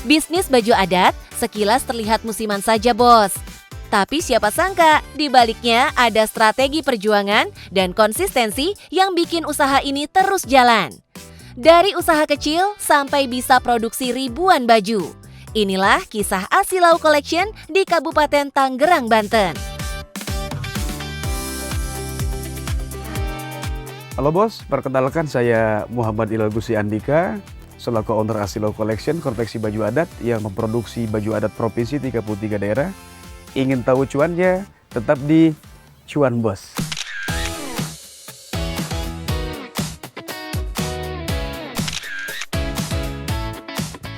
Bisnis baju adat sekilas terlihat musiman saja, Bos. Tapi siapa sangka, di baliknya ada strategi perjuangan dan konsistensi yang bikin usaha ini terus jalan. Dari usaha kecil sampai bisa produksi ribuan baju. Inilah kisah Asilau Collection di Kabupaten Tangerang, Banten. Halo bos, perkenalkan saya Muhammad Ilal Gusi Andika, selaku owner Asilau Collection, konveksi baju adat yang memproduksi baju adat provinsi 33 daerah. Ingin tahu cuannya? Tetap di Cuan Bos.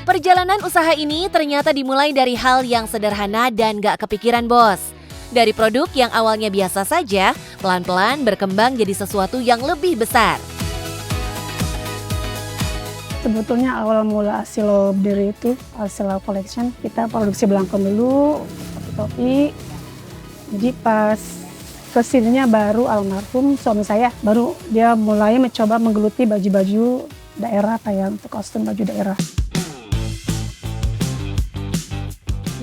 Perjalanan usaha ini ternyata dimulai dari hal yang sederhana dan gak kepikiran, Bos. Dari produk yang awalnya biasa saja, pelan-pelan berkembang jadi sesuatu yang lebih besar. Sebetulnya awal mula Asilau berdiri itu, Asilau Collection, kita produksi belangkon dulu, topi. Jadi pas kesininya baru almarhum suami saya, baru dia mulai mencoba menggeluti baju-baju daerah kayak untuk kostum baju daerah.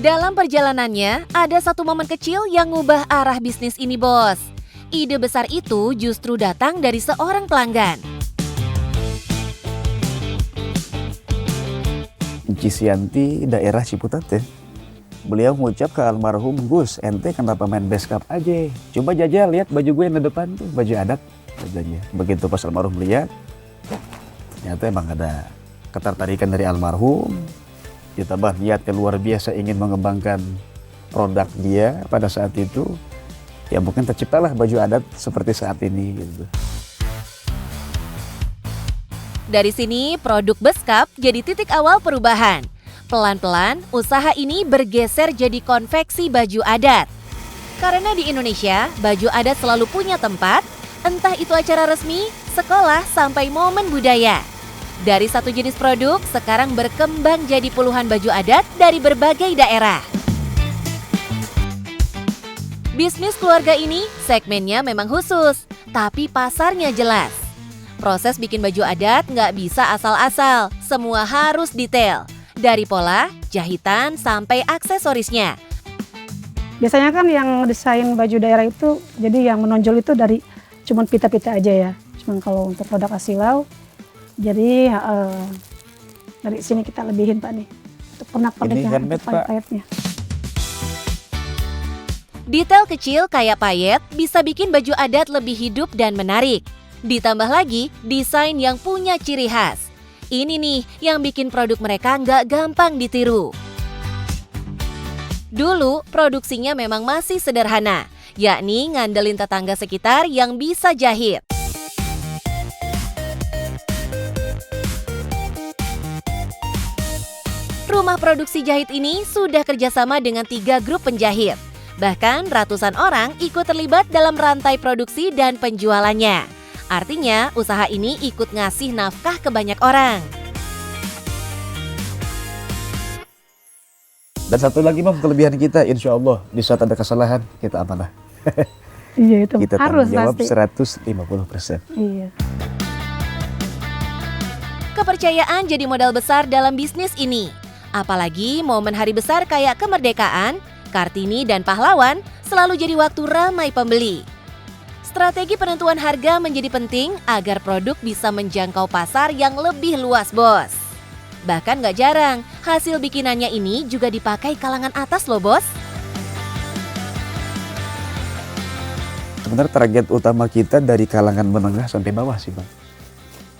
Dalam perjalanannya, ada satu momen kecil yang ngubah arah bisnis ini, Bos. Ide besar itu justru datang dari seorang pelanggan. Cisianti, daerah Ciputat ya. Beliau mengucap ke almarhum, Gus, ente kenapa main beskap aja? Coba jajal lihat baju gue yang di depan tuh, baju adat. Katanya. Begitu pas almarhum lihat, ternyata emang ada ketertarikan dari almarhum. Ditambah niat yang luar biasa ingin mengembangkan produk dia pada saat itu, ya mungkin terciptalah baju adat seperti saat ini gitu. Dari sini, produk beskap jadi titik awal perubahan. Pelan-pelan, usaha ini bergeser jadi konveksi baju adat. Karena di Indonesia, baju adat selalu punya tempat, entah itu acara resmi, sekolah, sampai momen budaya. Dari satu jenis produk, sekarang berkembang jadi puluhan baju adat dari berbagai daerah. Bisnis keluarga ini, segmennya memang khusus, tapi pasarnya jelas. Proses bikin baju adat nggak bisa asal-asal, semua harus detail. Dari pola, jahitan, sampai aksesorisnya. Biasanya kan yang desain baju daerah itu, jadi yang menonjol itu dari cuman pita-pita aja ya. Cuman kalau untuk produk Asilau, jadi dari sini kita lebihin Pak nih. Untuk pernak-perniknya, untuk payet-payetnya. Detail kecil kayak payet bisa bikin baju adat lebih hidup dan menarik. Ditambah lagi desain yang punya ciri khas. Ini nih yang bikin produk mereka nggak gampang ditiru. Dulu produksinya memang masih sederhana, yakni ngandelin tetangga sekitar yang bisa jahit. Rumah produksi jahit ini sudah kerjasama dengan 3 grup penjahit. Bahkan ratusan orang ikut terlibat dalam rantai produksi dan penjualannya. Artinya usaha ini ikut ngasih nafkah ke banyak orang. Dan satu lagi Bang, kelebihan kita, insya Allah di saat ada kesalahan kita amanah. Iya itu Kita harus tanggung jawab pasti. 150%. Iya. Kepercayaan jadi modal besar dalam bisnis ini. Apalagi momen hari besar kayak kemerdekaan, Kartini, dan pahlawan selalu jadi waktu ramai pembeli. Strategi penentuan harga menjadi penting agar produk bisa menjangkau pasar yang lebih luas, Bos. Bahkan gak jarang, hasil bikinannya ini juga dipakai kalangan atas loh, Bos. Sebenarnya target utama kita dari kalangan menengah sampai bawah sih Bang.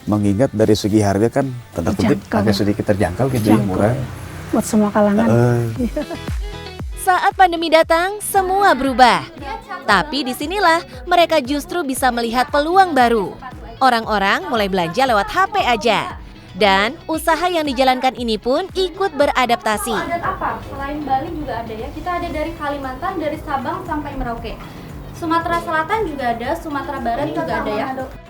Mengingat dari segi harga kan tanda kutip agak sedikit terjangkau gitu ya, murah. Buat semua kalangan. Saat pandemi datang, semua berubah. Tapi disinilah mereka justru bisa melihat peluang baru. Orang-orang mulai belanja lewat HP aja. Dan usaha yang dijalankan ini pun ikut beradaptasi. Adat apa? Selain Bali juga ada ya. Kita ada dari Kalimantan, dari Sabang sampai Merauke. Sumatera Selatan juga ada, Sumatera Barat juga ada ya.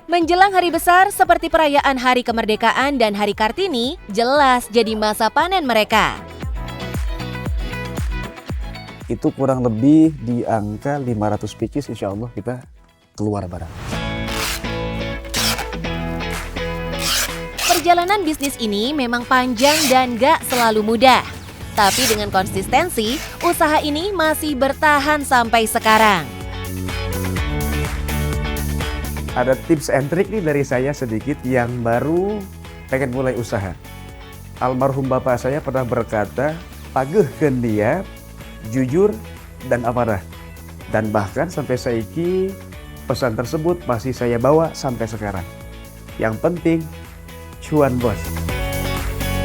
Menjelang hari besar seperti perayaan Hari Kemerdekaan dan Hari Kartini, jelas jadi masa panen mereka. Itu kurang lebih di angka 500 pieces, insya Allah kita keluar barang. Perjalanan bisnis ini memang panjang dan gak selalu mudah. Tapi dengan konsistensi, usaha ini masih bertahan sampai sekarang. Ada tips and trick nih dari saya sedikit yang baru pengen mulai usaha. Almarhum bapak saya pernah berkata, pageuhkeun dia, jujur dan amanah. Dan bahkan sampai saiki pesan tersebut masih saya bawa sampai sekarang. Yang penting, cuan bos.